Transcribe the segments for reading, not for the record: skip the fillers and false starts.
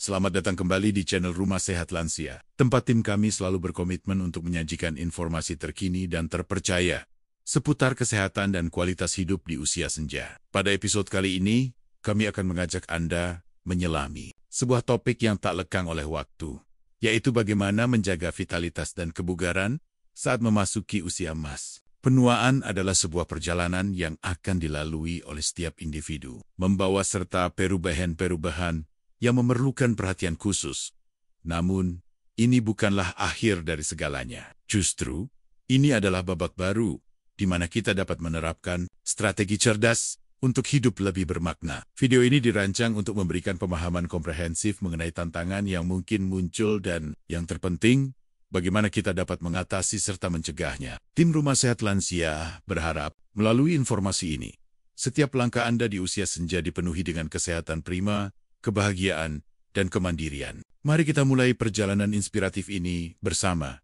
Selamat datang kembali di channel Rumah Sehat Lansia. Tempat tim kami selalu berkomitmen untuk menyajikan informasi terkini dan terpercaya seputar kesehatan dan kualitas hidup di usia senja. Pada episode kali ini, kami akan mengajak Anda menyelami sebuah topik yang tak lekang oleh waktu, yaitu bagaimana menjaga vitalitas dan kebugaran saat memasuki usia emas. Penuaan adalah sebuah perjalanan yang akan dilalui oleh setiap individu, membawa serta perubahan-perubahan yang memerlukan perhatian khusus. Namun, ini bukanlah akhir dari segalanya. Justru, ini adalah babak baru, di mana kita dapat menerapkan strategi cerdas untuk hidup lebih bermakna. Video ini dirancang untuk memberikan pemahaman komprehensif mengenai tantangan yang mungkin muncul dan, yang terpenting, bagaimana kita dapat mengatasi serta mencegahnya. Tim Rumah Sehat Lansia berharap, melalui informasi ini, setiap langkah Anda di usia senja dipenuhi dengan kesehatan prima, kebahagiaan, dan kemandirian. Mari kita mulai perjalanan inspiratif ini bersama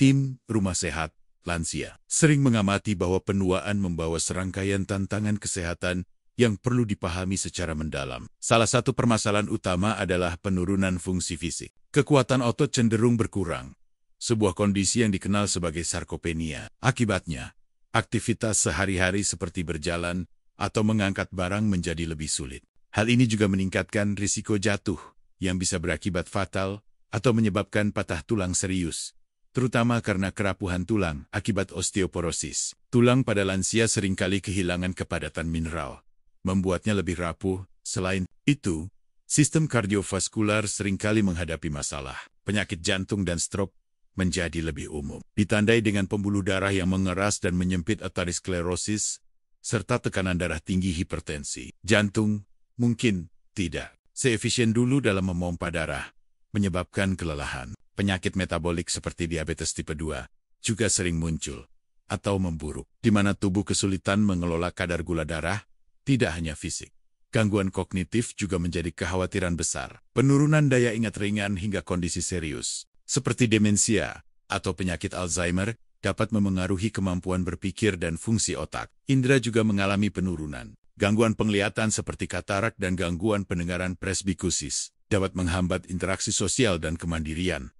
Tim Rumah Sehat Lansia. Sering mengamati bahwa penuaan membawa serangkaian tantangan kesehatan yang perlu dipahami secara mendalam. Salah satu permasalahan utama adalah penurunan fungsi fisik. Kekuatan otot cenderung berkurang, sebuah kondisi yang dikenal sebagai sarkopenia. Akibatnya, aktivitas sehari-hari seperti berjalan atau mengangkat barang menjadi lebih sulit. Hal ini juga meningkatkan risiko jatuh yang bisa berakibat fatal atau menyebabkan patah tulang serius, terutama karena kerapuhan tulang akibat osteoporosis. Tulang pada lansia seringkali kehilangan kepadatan mineral, membuatnya lebih rapuh. Selain itu, sistem kardiovaskular seringkali menghadapi masalah. Penyakit jantung dan stroke menjadi lebih umum, ditandai dengan pembuluh darah yang mengeras dan menyempit aterosklerosis, serta tekanan darah tinggi hipertensi. Jantung mungkin tidak seefisien dulu dalam memompa darah, menyebabkan kelelahan. Penyakit metabolik seperti diabetes tipe 2 juga sering muncul atau memburuk, di mana tubuh kesulitan mengelola kadar gula darah. Tidak hanya fisik, gangguan kognitif juga menjadi kekhawatiran besar. Penurunan daya ingat ringan hingga kondisi serius seperti demensia atau penyakit Alzheimer dapat memengaruhi kemampuan berpikir dan fungsi otak. Indra juga mengalami penurunan. Gangguan penglihatan seperti katarak dan gangguan pendengaran presbikusis dapat menghambat interaksi sosial dan kemandirian.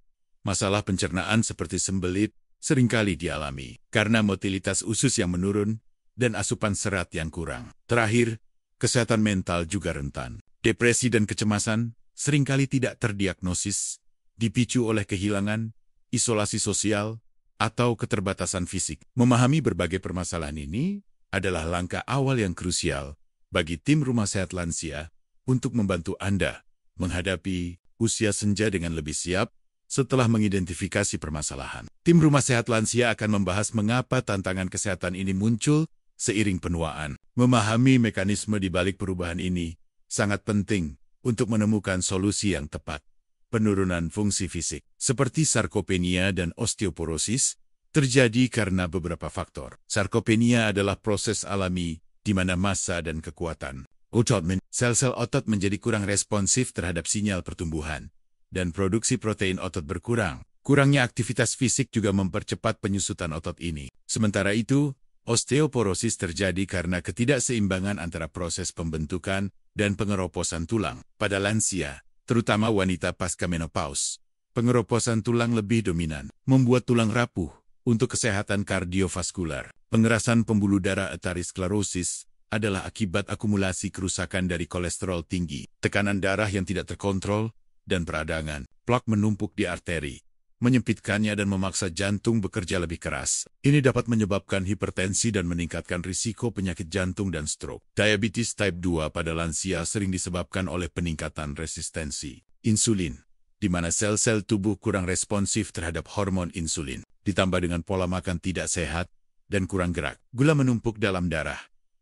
Masalah pencernaan seperti sembelit seringkali dialami karena motilitas usus yang menurun dan asupan serat yang kurang. Terakhir, kesehatan mental juga rentan. Depresi dan kecemasan seringkali tidak terdiagnosis, dipicu oleh kehilangan, isolasi sosial, atau keterbatasan fisik. Memahami berbagai permasalahan ini adalah langkah awal yang krusial bagi tim Rumah Sehat Lansia untuk membantu Anda menghadapi usia senja dengan lebih siap setelah mengidentifikasi permasalahan. Tim Rumah Sehat Lansia akan membahas mengapa tantangan kesehatan ini muncul seiring penuaan. Memahami mekanisme di balik perubahan ini sangat penting untuk menemukan solusi yang tepat. Penurunan fungsi fisik, seperti sarkopenia dan osteoporosis, terjadi karena beberapa faktor. Sarkopenia adalah proses alami di mana massa dan kekuatan otot sel-sel otot menjadi kurang responsif terhadap sinyal pertumbuhan, dan produksi protein otot berkurang. Kurangnya aktivitas fisik juga mempercepat penyusutan otot ini. Sementara itu, osteoporosis terjadi karena ketidakseimbangan antara proses pembentukan dan pengeroposan tulang. Pada lansia, terutama wanita pasca menopause, pengeroposan tulang lebih dominan, membuat tulang rapuh. Untuk kesehatan kardiovaskular, pengerasan pembuluh darah aterosklerosis adalah akibat akumulasi kerusakan dari kolesterol tinggi, tekanan darah yang tidak terkontrol, dan peradangan. Plak menumpuk di arteri, menyempitkannya dan memaksa jantung bekerja lebih keras. Ini dapat menyebabkan hipertensi dan meningkatkan risiko penyakit jantung dan stroke. Diabetes type 2 pada lansia sering disebabkan oleh peningkatan resistensi insulin, di mana sel-sel tubuh kurang responsif terhadap hormon insulin, ditambah dengan pola makan tidak sehat dan kurang gerak. Gula menumpuk dalam darah.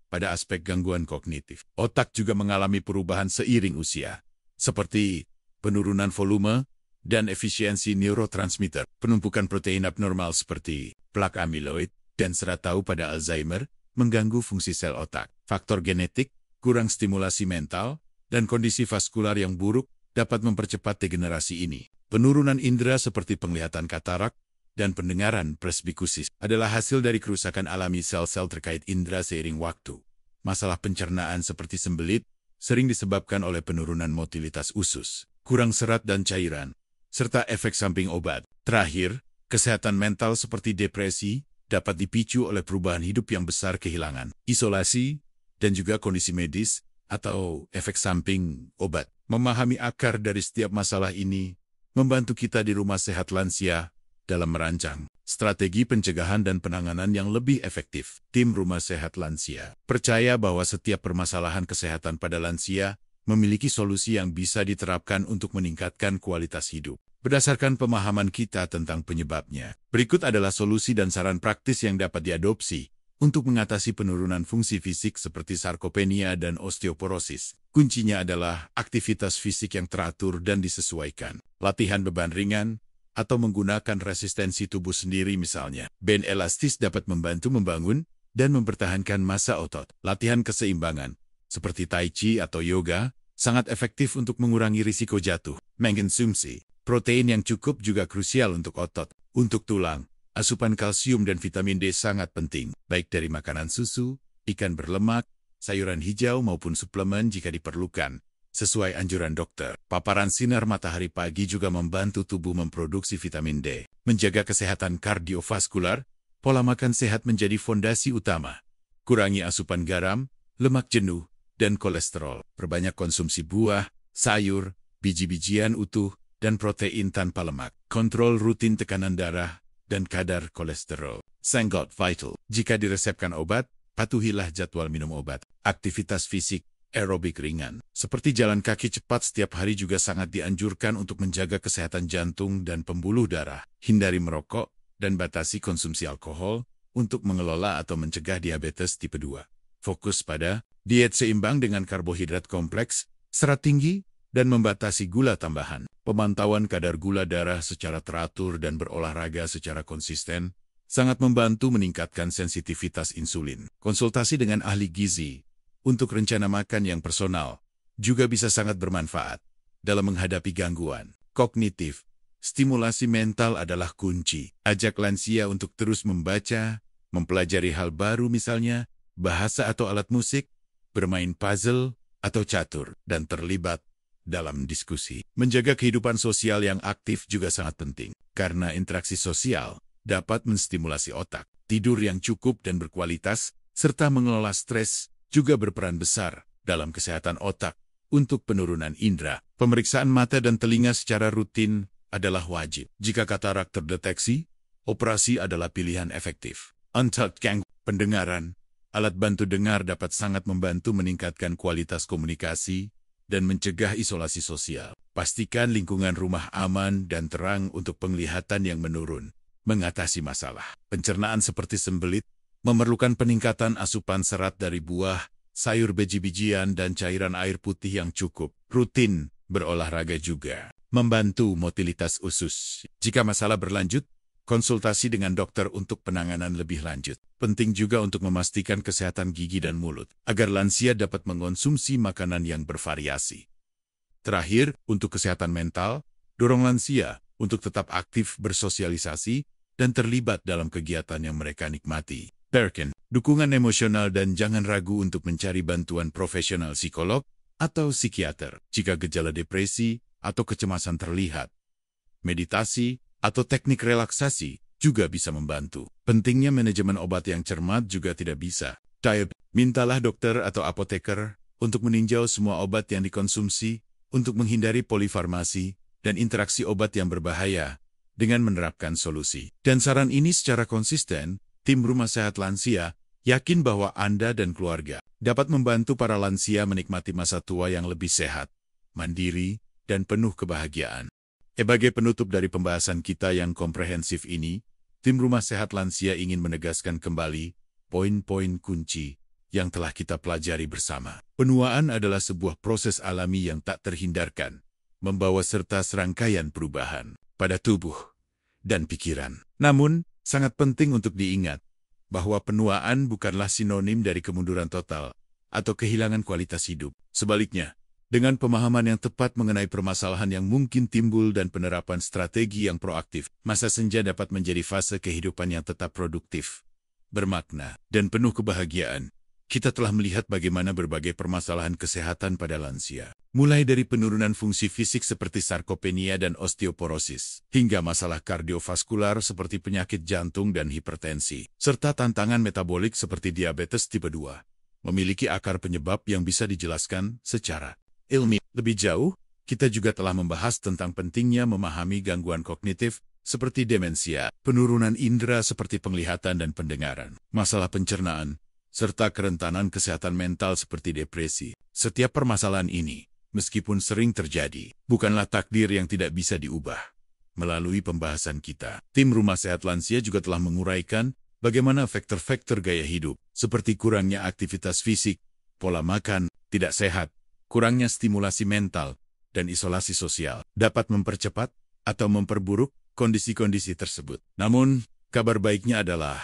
Pada aspek gangguan kognitif, otak juga mengalami perubahan seiring usia, seperti penurunan volume dan efisiensi neurotransmitter, penumpukan protein abnormal seperti plak amiloid dan serat tau pada Alzheimer, mengganggu fungsi sel otak. Faktor genetik, kurang stimulasi mental, dan kondisi vaskular yang buruk dapat mempercepat degenerasi ini. Penurunan indera seperti penglihatan katarak dan pendengaran presbikusis adalah hasil dari kerusakan alami sel-sel terkait indera seiring waktu. Masalah pencernaan seperti sembelit sering disebabkan oleh penurunan motilitas usus. kurang serat dan cairan, serta efek samping obat. Terakhir, kesehatan mental seperti depresi dapat dipicu oleh perubahan hidup yang besar, kehilangan isolasi, dan juga kondisi medis atau efek samping obat. Memahami akar dari setiap masalah ini membantu kita di Rumah Sehat Lansia dalam merancang strategi pencegahan dan penanganan yang lebih efektif. Tim Rumah Sehat Lansia percaya bahwa setiap permasalahan kesehatan pada lansia memiliki solusi yang bisa diterapkan untuk meningkatkan kualitas hidup. Berdasarkan pemahaman kita tentang penyebabnya, berikut adalah solusi dan saran praktis yang dapat diadopsi untuk mengatasi penurunan fungsi fisik seperti sarkopenia dan osteoporosis. Kuncinya adalah aktivitas fisik yang teratur dan disesuaikan. Latihan beban ringan, atau menggunakan resistensi tubuh sendiri misalnya. Band elastis dapat membantu membangun dan mempertahankan massa otot. Latihan keseimbangan, seperti tai chi atau yoga, sangat efektif untuk mengurangi risiko jatuh. Mengkonsumsi protein yang cukup juga krusial untuk otot. Untuk tulang, asupan kalsium dan vitamin D sangat penting, baik dari makanan susu, ikan berlemak, sayuran hijau maupun suplemen jika diperlukan. Sesuai anjuran dokter, paparan sinar matahari pagi juga membantu tubuh memproduksi vitamin D. Menjaga kesehatan kardiovaskular, pola makan sehat menjadi fondasi utama. Kurangi asupan garam, lemak jenuh, dan kolesterol. Perbanyak konsumsi buah, sayur, biji-bijian utuh, dan protein tanpa lemak. Kontrol rutin tekanan darah dan kadar kolesterol. Sangat vital. Jika diresepkan obat, patuhilah jadwal minum obat. Aktivitas fisik aerobik ringan, seperti jalan kaki cepat setiap hari juga sangat dianjurkan untuk menjaga kesehatan jantung dan pembuluh darah. Hindari merokok dan batasi konsumsi alkohol untuk mengelola atau mencegah diabetes tipe 2. Fokus pada diet seimbang dengan karbohidrat kompleks, serat tinggi, dan membatasi gula tambahan. Pemantauan kadar gula darah secara teratur dan berolahraga secara konsisten sangat membantu meningkatkan sensitivitas insulin. Konsultasi dengan ahli gizi untuk rencana makan yang personal juga bisa sangat bermanfaat dalam menghadapi gangguan kognitif. Stimulasi mental adalah kunci. Ajak lansia untuk terus membaca, mempelajari hal baru misalnya, bahasa atau alat musik, bermain puzzle atau catur, dan terlibat dalam diskusi. Menjaga kehidupan sosial yang aktif juga sangat penting, karena interaksi sosial dapat menstimulasi otak. Tidur yang cukup dan berkualitas, serta mengelola stres juga berperan besar dalam kesehatan otak. Untuk penurunan indera, pemeriksaan mata dan telinga secara rutin adalah wajib. Jika katarak terdeteksi, operasi adalah pilihan efektif. Untuk pendengaran, alat bantu dengar dapat sangat membantu meningkatkan kualitas komunikasi dan mencegah isolasi sosial. Pastikan lingkungan rumah aman dan terang untuk penglihatan yang menurun. Mengatasi masalah pencernaan seperti sembelit, memerlukan peningkatan asupan serat dari buah, sayur, biji-bijian, dan cairan air putih yang cukup. Rutin berolahraga juga membantu motilitas usus. Jika masalah berlanjut, konsultasi dengan dokter untuk penanganan lebih lanjut. Penting juga untuk memastikan kesehatan gigi dan mulut, agar lansia dapat mengonsumsi makanan yang bervariasi. Terakhir, untuk kesehatan mental, dorong lansia untuk tetap aktif bersosialisasi dan terlibat dalam kegiatan yang mereka nikmati. Perken, dukungan emosional dan jangan ragu untuk mencari bantuan profesional psikolog atau psikiater jika gejala depresi atau kecemasan terlihat. Meditasi atau teknik relaksasi juga bisa membantu. Pentingnya manajemen obat yang cermat juga tidak bisa. Mintalah dokter atau apoteker untuk meninjau semua obat yang dikonsumsi untuk menghindari polifarmasi dan interaksi obat yang berbahaya dengan menerapkan solusi. Dan saran ini secara konsisten, tim Rumah Sehat Lansia yakin bahwa Anda dan keluarga dapat membantu para lansia menikmati masa tua yang lebih sehat, mandiri, dan penuh kebahagiaan. Sebagai penutup dari pembahasan kita yang komprehensif ini, tim Rumah Sehat Lansia ingin menegaskan kembali poin-poin kunci yang telah kita pelajari bersama. Penuaan adalah sebuah proses alami yang tak terhindarkan, membawa serta serangkaian perubahan pada tubuh dan pikiran. Namun, sangat penting untuk diingat bahwa penuaan bukanlah sinonim dari kemunduran total atau kehilangan kualitas hidup. Sebaliknya, dengan pemahaman yang tepat mengenai permasalahan yang mungkin timbul dan penerapan strategi yang proaktif, masa senja dapat menjadi fase kehidupan yang tetap produktif, bermakna, dan penuh kebahagiaan. kita telah melihat bagaimana berbagai permasalahan kesehatan pada lansia, mulai dari penurunan fungsi fisik seperti sarkopenia dan osteoporosis, hingga masalah kardiovaskular seperti penyakit jantung dan hipertensi, serta tantangan metabolik seperti diabetes tipe 2, memiliki akar penyebab yang bisa dijelaskan secara ilmiah. Lebih jauh, kita juga telah membahas tentang pentingnya memahami gangguan kognitif seperti demensia, penurunan indera seperti penglihatan dan pendengaran, masalah pencernaan, serta kerentanan kesehatan mental seperti depresi. Setiap permasalahan ini, meskipun sering terjadi, bukanlah takdir yang tidak bisa diubah. Melalui pembahasan kita, tim Rumah Sehat Lansia juga telah menguraikan bagaimana faktor-faktor gaya hidup, seperti kurangnya aktivitas fisik, pola makan tidak sehat, kurangnya stimulasi mental, dan isolasi sosial, dapat mempercepat atau memperburuk kondisi-kondisi tersebut. Namun, kabar baiknya adalah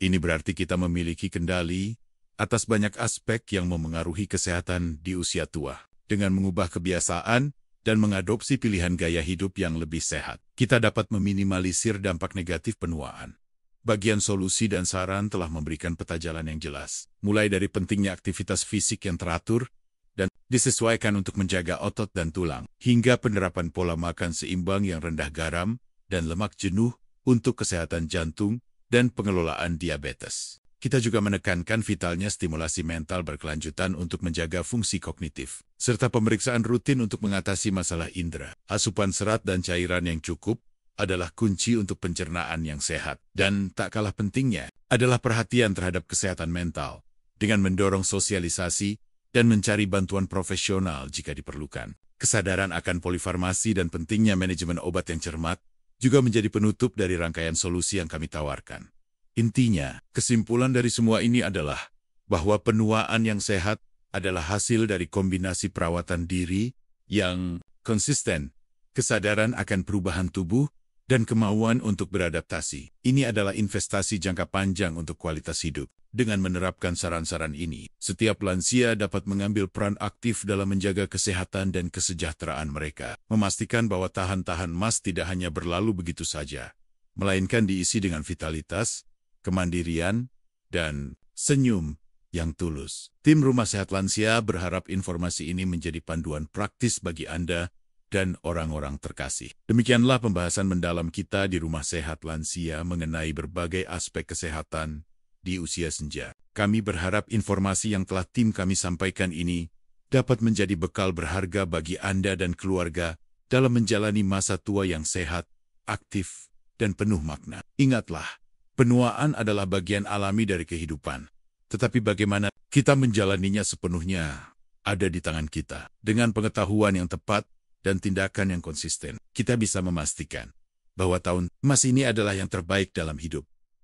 ini berarti kita memiliki kendali atas banyak aspek yang memengaruhi kesehatan di usia tua. Dengan mengubah kebiasaan dan mengadopsi pilihan gaya hidup yang lebih sehat, kita dapat meminimalisir dampak negatif penuaan. Bagian solusi dan saran telah memberikan peta jalan yang jelas, mulai dari pentingnya aktivitas fisik yang teratur dan disesuaikan untuk menjaga otot dan tulang, hingga penerapan pola makan seimbang yang rendah garam dan lemak jenuh untuk kesehatan jantung dan pengelolaan diabetes. Kita juga menekankan vitalnya stimulasi mental berkelanjutan untuk menjaga fungsi kognitif, serta pemeriksaan rutin untuk mengatasi masalah indera. Asupan serat dan cairan yang cukup adalah kunci untuk pencernaan yang sehat. Dan tak kalah pentingnya adalah perhatian terhadap kesehatan mental, dengan mendorong sosialisasi dan mencari bantuan profesional jika diperlukan. Kesadaran akan polifarmasi dan pentingnya manajemen obat yang cermat juga menjadi penutup dari rangkaian solusi yang kami tawarkan. Intinya, kesimpulan dari semua ini adalah bahwa penuaan yang sehat adalah hasil dari kombinasi perawatan diri yang konsisten, kesadaran akan perubahan tubuh, dan kemauan untuk beradaptasi. Ini adalah investasi jangka panjang untuk kualitas hidup. Dengan menerapkan saran-saran ini, setiap lansia dapat mengambil peran aktif dalam menjaga kesehatan dan kesejahteraan mereka, memastikan bahwa tahan-tahan emas tidak hanya berlalu begitu saja, melainkan diisi dengan vitalitas, kemandirian, dan senyum yang tulus. Tim Rumah Sehat Lansia berharap informasi ini menjadi panduan praktis bagi Anda dan orang-orang terkasih. Demikianlah pembahasan mendalam kita di Rumah Sehat Lansia mengenai berbagai aspek kesehatan di usia senja. Kami berharap informasi yang telah tim kami sampaikan ini dapat menjadi bekal berharga bagi Anda dan keluarga dalam menjalani masa tua yang sehat, aktif, dan penuh makna. Ingatlah, penuaan adalah bagian alami dari kehidupan. Tetapi bagaimana kita menjalaninya sepenuhnya ada di tangan kita. Dengan pengetahuan yang tepat dan tindakan yang konsisten, kita bisa memastikan bahwa tahun emas ini adalah yang terbaik dalam hidup.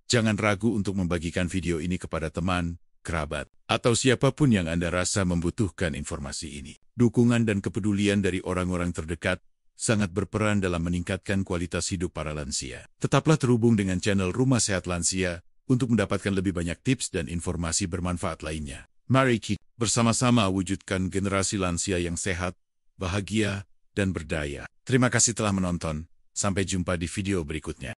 Jangan ragu untuk membagikan video ini kepada teman, kerabat, atau siapapun yang Anda rasa membutuhkan informasi ini. Dukungan dan kepedulian dari orang-orang terdekat sangat berperan dalam meningkatkan kualitas hidup para lansia. Tetaplah terhubung dengan channel Rumah Sehat Lansia untuk mendapatkan lebih banyak tips dan informasi bermanfaat lainnya. Mari kita bersama-sama wujudkan generasi lansia yang sehat, bahagia, dan berdaya. Terima kasih telah menonton. Sampai jumpa di video berikutnya.